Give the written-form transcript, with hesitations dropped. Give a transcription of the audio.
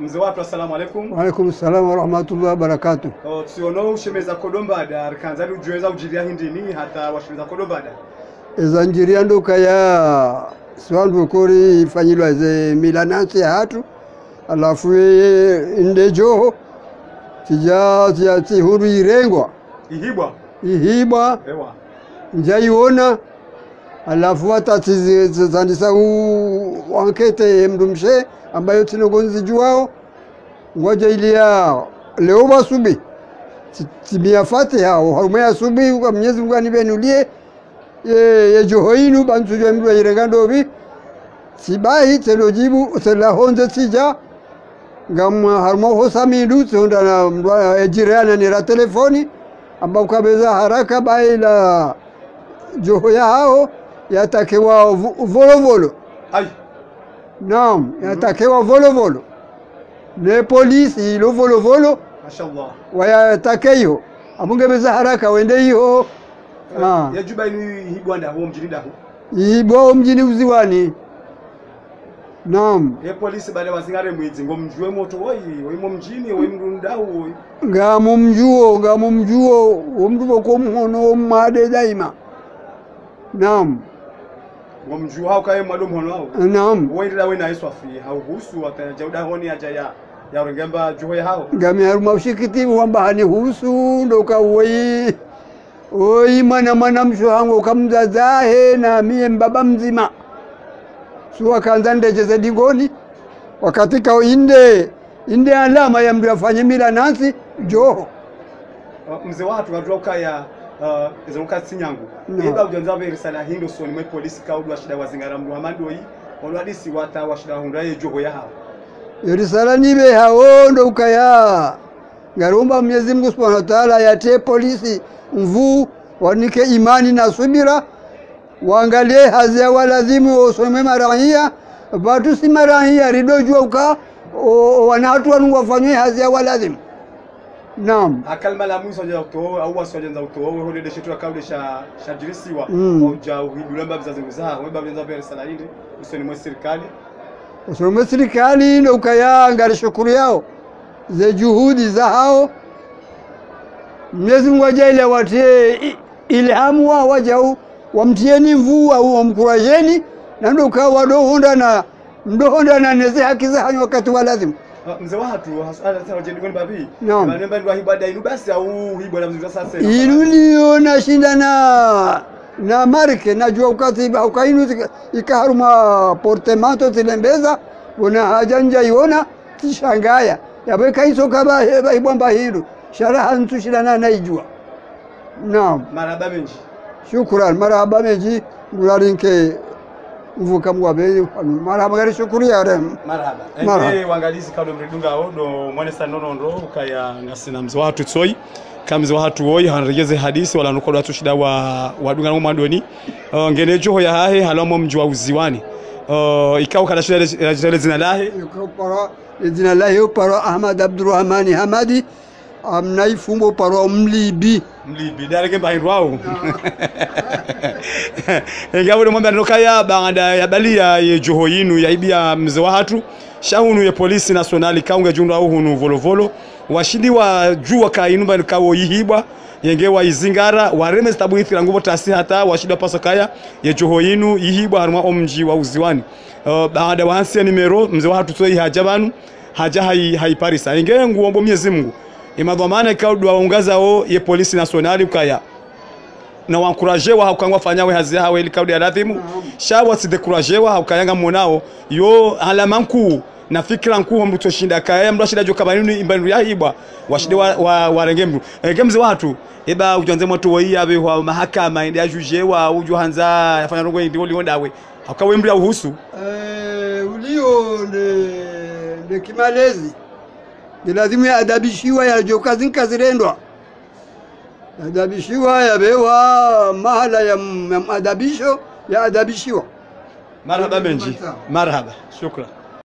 Mzee watu, assalamu alaikum. Wa alaikum salam wa rahmatullahi wa barakatuh. Tsiyono ushemeza kodombada arkanzali ujuweza ujiria hindini hata washemeza kodombada. Eza njiria ndoka ya swandu kori ifanyilwa ze milanansi ya hatu. Alafu inde joho tija huru irengwa. Ihibwa. Ewa. Njaiona. Alafu hata tizandisa wankete mdumshe ambayo tinogonzi juwao. Ngoja ilia leo basubi. Tibia fatiha harumaya subi kwa Mwenyezi Mungu anibenulie ye johoinu bantu mdu irenga bi sibahi telojibu telahonze tija ngam harmo hosamidu tonda na mdu ejirana ni ra telefoni ambao kabeza haraka baila joho yao yatakewa volovolo. Ai. Naam, yatakewa volovolo. Ne polisi ilo volovolo. Mashallah. Wayatakeyo. Amungebeza haraka wende hiyo. Yajuba ni hibwanda huo mjini dahu. Hibwa mjini uziwani. Naam. Polisi bale wazingare mwizi ngomjue moto woi mjini woi mrundahu. Ngamumjuo umduko kumhono made daima. Naam. Ngomjua hao kae mwalo mhono hao. Naam. Wendela wena iswafi hauhusu atajauda honi aja ya rengemba juho ya hao. Ngami haruma ushikiti wamba hani husu ndoka oi mana mshohango kamzazahe na mie mbaba mzima. Suwa kanzande jeze digoni. Wakati kao inde alama ya mdu afanye mila nansi joho. Mzee watu wajua ukaya ezonuka sinyangu. Eba ujanza be risala hindo soni mwe polisi kaudu washida wazingara mdu hamando yi. Olwadisi wata washida hundaye joho ya hao. Risala nibe hao ndo ukaya. Ngaromba Mwenyezi Mungu Subhanahu wa Ta'ala yate polisi mvu wanike imani na subira. Waangalie hazi ya walazimu usome marahia. Watu si marahia ridojua uka wanatu wanu wafanywe hazi ya walazimu. Naam. Akalma la mwiso ja utowe au wasoja za utowe hode de shetu akaude shajirisiwa uja uhidulamba bizazi nguzaha weba bizazi bere sala hindi usoni mwe serikali. Usoni mwe serikali ndo ukaya ngari shukuru yao ze juhudi za hao. Mwenyezi Mungu ajaile watie ilhamu wa wajau wamtieni mvuu au wamkurajeni na ndo ukawa wadohonda na neze haki za hanyo wakati wa lazima. Mzee watu hasala sana jendikoni babi. Naam. Manemba ndio hibada inu basi au hibwa la mzee sasa. Ilulio na shinda na marke na jua ukatiba ukainu ikaharuma portemato tilembeza una hajanja iona tishangaya yabeka hizo kaba ibomba hilo sharaha ntushilana na ijua. Naam. Marhaba menji. Shukran marhaba menji ngularinke mvuka mwabe marhaba gari shukuri ya rem. Marhaba. Ende wangalizi kaudo mridunga odo mwane sanono ndo ukaya ngasina mzee watu tsoi kamzi watu woi hanregeze hadisi wala nukodo watu shida wadunga na mwandoni ngenejo ya hahe halamo mjua uziwani ikao kada shida zina lahe para zina lahe para Ahmad Abdurrahmani Hamadi amnaifumbo para mlibi dareke bahiru wao ngabo mwamba nokaya bangada ya balia ye joho yinu ya ibia mzee watu shahunu ya polisi nationali kaunga jundu au hunu volovolo washindi wa jua ka inumba nikawo yihibwa yenge wa izingara wareme stabu ithira ngubo tasi hata washindi wa paso kaya ye joho yinu yihibwa haruma omji wa uziwani baada wansi ya nimero mzee watu toi hajabanu haja haiparisa yenge nguombo Mwenyezi Mungu imadhamana kaudwa waungaza o ye polisi nationali ukaya na wankurajewa haukangwa fanyawe hazi hawe ili kaudi ya lathimu shawa si dekurajewa haukayanga monao yo alamanku na fikira nkuu mtu shinda kaya mtu shida joka banini imbandu ya hibwa washide warengemru gemze watu eba ujanze moto woi abe wa mahakama ende ajujewa ujuhanza yafanya rongo ndi liondawe haukawe mri uhusu ulio de kimalezi ni lazima ya adabishiwa ya joka zinkazirendwa adabishiwa ya bewa mahala ya adabisho ya adabishiwa. Marhaba menji. Marhaba. Shukran.